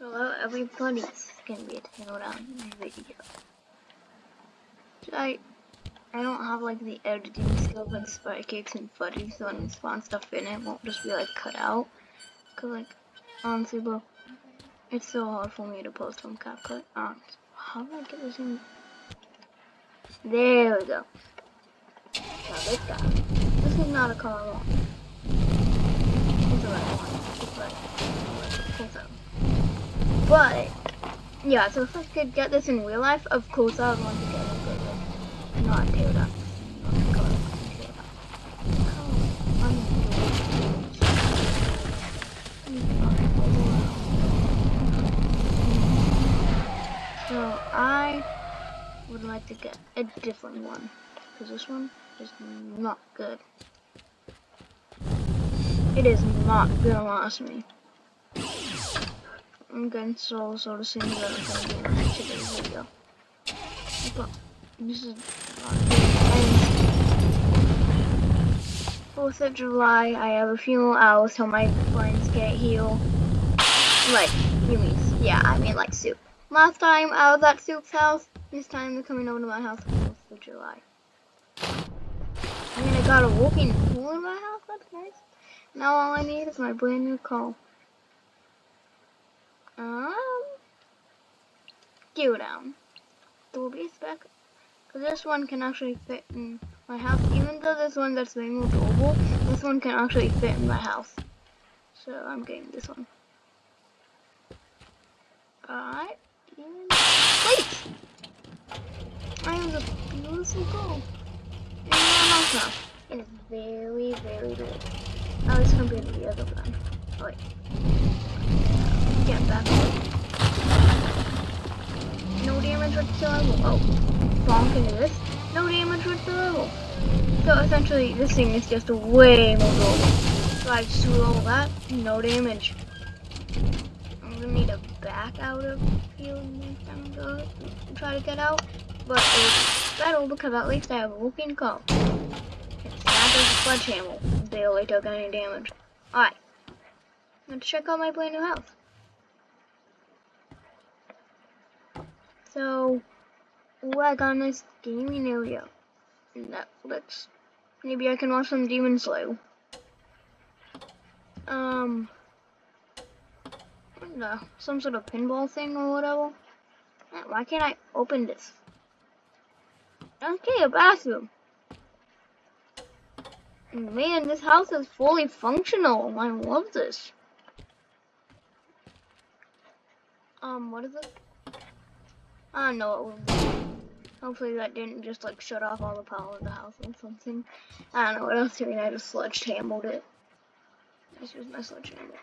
Hello everybody, this is gonna be a teardown video. I don't have like the editing skill with spider cakes and fudgy, so when I spawn stuff in it won't just be like cut out. Cause like honestly bro, it's so hard for me to post on CapCut. How do I get this in? There we go. Now this guy. This is not a color one. It's the right one. It's right. Okay, so. But yeah, so if I could get this in real life, of course I would want to get it good, not teardown. So I would like to get a different one, because this one is not good. It is not gonna last me. I'm getting so sort of things that I'm gonna do in today's video. But this is not good. 4th of July, I have a few hours till my friends get healed. Like, I mean like Soup. Last time I was at Soup's house, this time they're coming over to my house on 4th of July. I mean, I got a walking pool in my house, that's nice. Now all I need is my brand new car. Teardown. There will be a spec, because this one can actually fit in my house. Even though this one that's being moved over, this one can actually fit in my house. So I'm getting this one. Alright. Wait! I have a beautiful goal. In my house now. It is very, very good. At least compared to the other one. Oh wait. Get back away. No damage whatsoever. Oh, bonk into this. No damage whatsoever. So essentially, this thing is just way more durable. Drive through all that, no damage. I'm gonna need to back out of here and try to get out. But it was better because at least I have a whooping car. It's not just a sledgehammer. Barely took any damage. Alright. Let's check out my brand new house. So, I got a nice gaming area. Netflix. Maybe I can watch some Demon Slayer. Some sort of pinball thing or whatever. Why can't I open this? Okay, a bathroom. Man, this house is fully functional. I love this. What is this? No, hopefully that didn't just like shut off all the power of the house or something. I don't know what else to mean. I just sledgehammered it. This was my sledgehammer.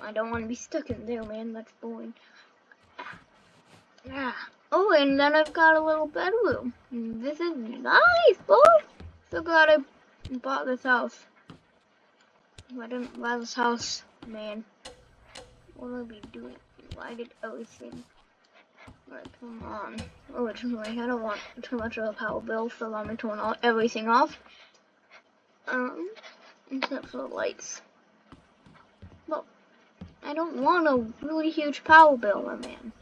I don't want to be stuck in there, man. That's boring. Yeah. Oh, and then I've got a little bedroom. This is nice, boy. So glad I bought this house. If I didn't buy this house, man, what would I be doing? Why did everything? Like, come on. Originally, I don't want too much of a power bill, so I'm gonna turn everything off. Except for the lights. Well, I don't want a really huge power bill, my man.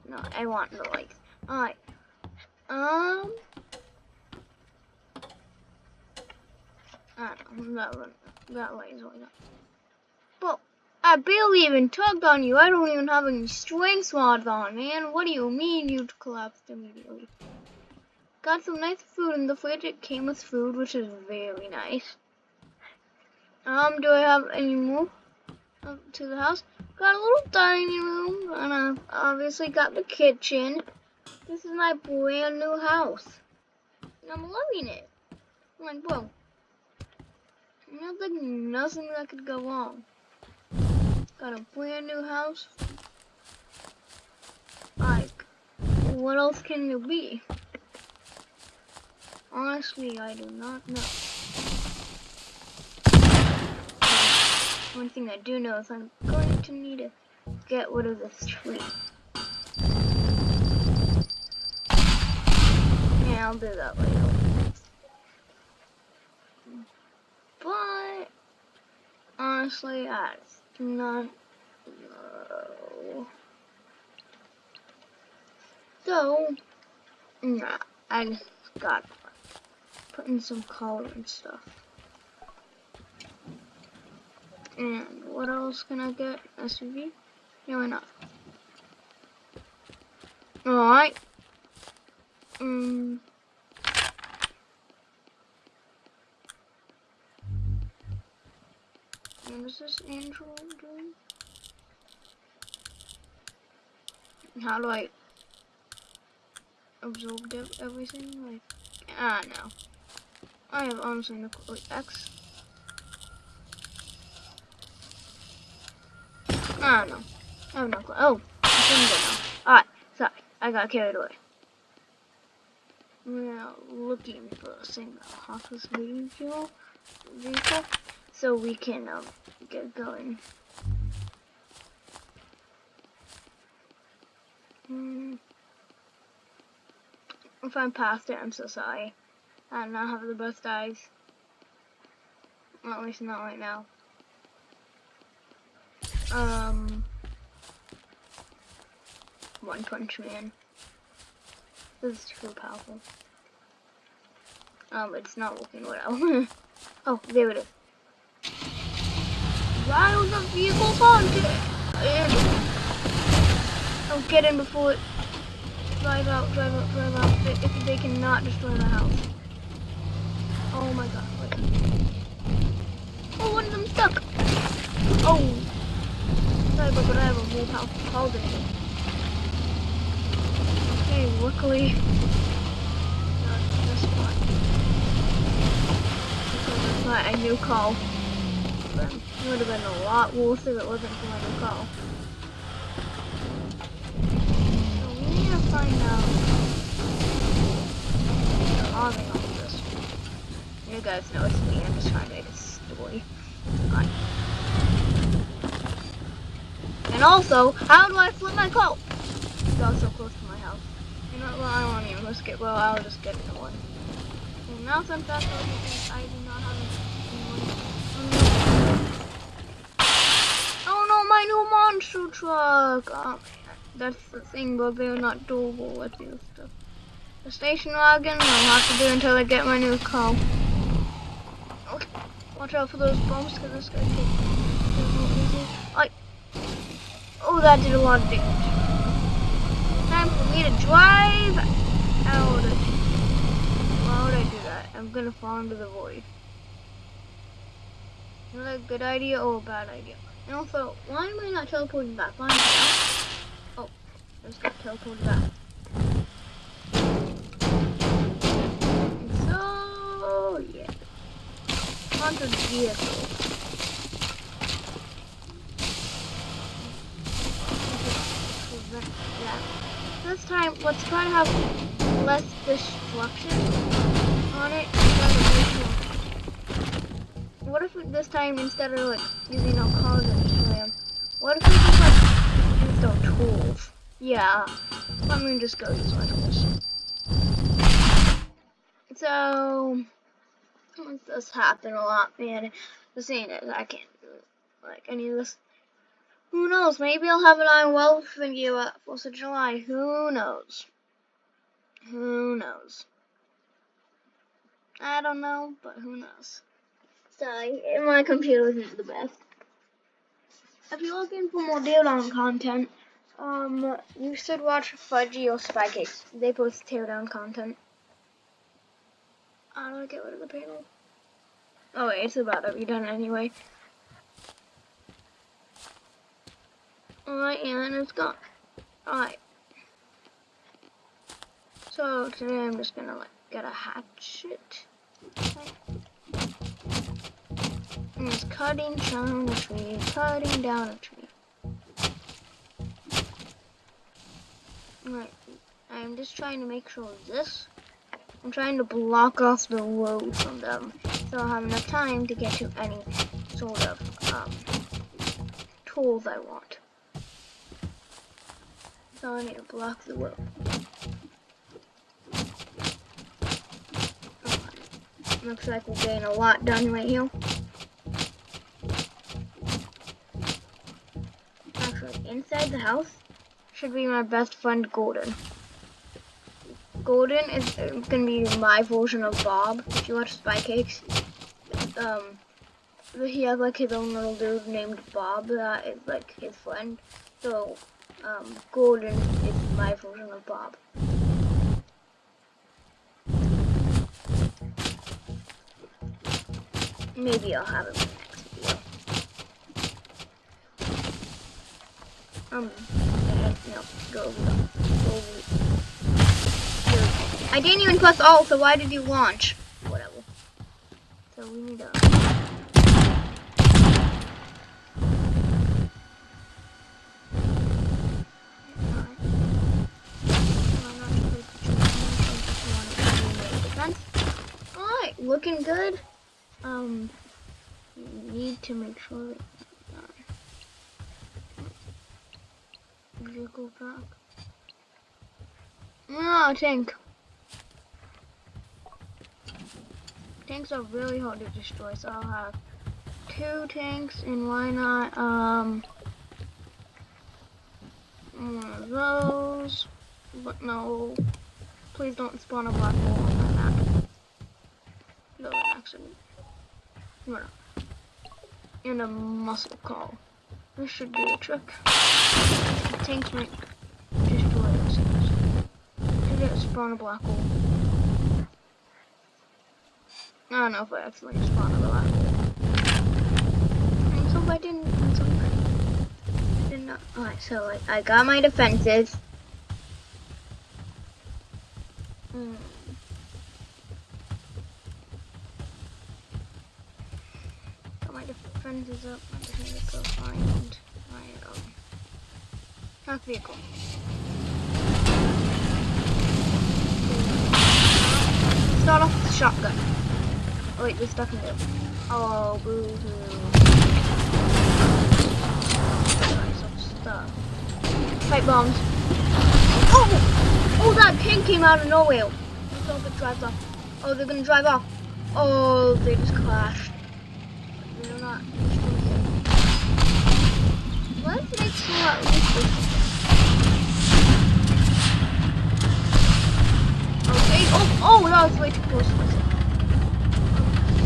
No, I want the lights. Alright. I don't know. That light is going up. Well, I barely even tugged on you. I don't even have any strength mods on, man. What do you mean you collapsed immediately? Got some nice food in the fridge. It came with food, which is very nice. Do I have any more to the house? Got a little dining room, and I've obviously got the kitchen. This is my brand new house. And I'm loving it. I'm like, whoa. There's like nothing that could go wrong. Got a brand new house. Like, what else can there be? Honestly, I do not know. One thing I do know is I'm going to need to get rid of this tree. Yeah, I'll do that later. But honestly, I do not So, nah, I just got put in some color and stuff. And what else can I get? SUV? Yeah, why not? Alright. What is this angel doing? How do I absorb everything? Like, no. I have honestly no clue. Wait, X? I don't know. I have no clue. Oh, I shouldn't go now. Alright, sorry. I got carried away. We're now looking for a single office vehicle so we can get going. If I'm past it, I'm so sorry. I do not have the best eyes. Well, at least not right now. One Punch Man. This is too powerful. It's not working well. Oh, there it is. Why was the vehicle haunted? Oh, get in before it. Drive out. If they cannot destroy my house. Oh my god, wait. Oh, one of them stuck. Oh. Sorry, but I have a more powerful call than me. Okay, luckily. Not this one. Because it's not a new call. But it would have been a lot worse if it wasn't for my new call. Find out the causing all of this. You guys know it's me, I'm just trying to make a story. Right. And also, how do I flip my coat? Got so close to my house. You know what, well, I won't even risk it. Well, I'll just get into one. And now since that's all because I do not have any. Oh no, my new monster truck! Oh, that's the thing, but they're not doable with new stuff. The station wagon, I'll have to do until I get my new car. Okay. Watch out for those bumps, because this guy takes oh, that did a lot of damage. Time for me to drive out. Why would I do that? I'm gonna fall into the void. Is that a good idea or a bad idea? And also, why am I not teleporting back? Why am I not? Oh, I just got teleported back. And so, yeah. Onto the vehicle. Yeah. This time, let's try to have less destruction on it. What if this time, instead of like using our cars and destroy them, what if we just like used our tools? Yeah, let me just go use my tools. So, this happened a lot, man. The thing is, I can't do like any of this. Who knows? Maybe I'll have an Iron Wealth video at 4th of July. Who knows? Who knows? I don't know, but who knows? Sorry, my computer isn't the best. If you're looking for more teardown content, you should watch Fudgy or Spycakes. They post teardown content. How do I get rid of the panel? Oh wait, it's about to be done anyway. Alright, and it's gone. Alright. So today I'm just gonna like get a hatchet. And it's cutting down a tree, cutting down a tree. Right, I'm just trying to make sure of this. I'm trying to block off the road from them, so I'll have enough time to get to any sort of tools I want. So I need to block the road. Looks like we're getting a lot done right here. Actually, inside the house should be my best friend Golden. Golden is gonna be my version of Bob. If you watch Spy Cakes, he has like his own little dude named Bob that is like his friend. So, Golden is my version of Bob. Maybe I'll have him in the next video. No, go. I didn't even press alt, so why did you launch? Whatever. So we need to... Alright, looking good. Need to make sure that go back. No, tank. Tanks are really hard to destroy, so I'll have 2 tanks, and why not one of those? But no, please don't spawn a black hole on my map. No, an accident. No. And a muscle call. This should do the trick. The tanks might destroy themselves. Did it spawn a black hole? I don't know if I accidentally spawned a black hole. And so if I didn't, I did not. Alright, so I got my defenses. Got my defenses up. I just need to go find my attack vehicle. Start off with the shotgun. Oh wait, there's stuff in there. Oh, boo hoo. Stuff. Pipe bombs. Oh! Oh, that tank came out of nowhere. Let's hope it drives off. Oh, they're gonna drive off. Oh, they just crashed. They're not. Let's make sure at least this. Okay. Oh, that was way too close.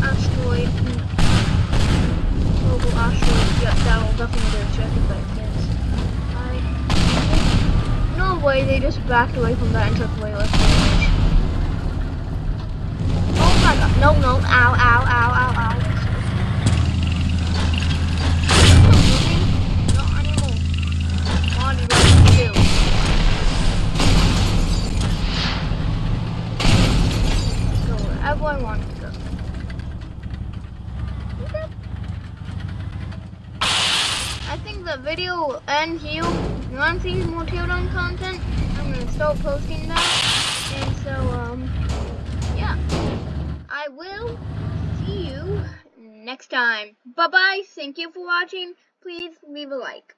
Asteroid. Global asteroid. Yeah, that'll definitely do a check if that hits. No way, they just backed away from that and took way less damage. Oh my god. No. Ow. Not anymore. Body like you. Go wherever I want to go. I think the video will end here. If you want to see more teardown content, I'm going to start posting that. And so, yeah. I will see you next time. Bye-bye. Thank you for watching. Please leave a like.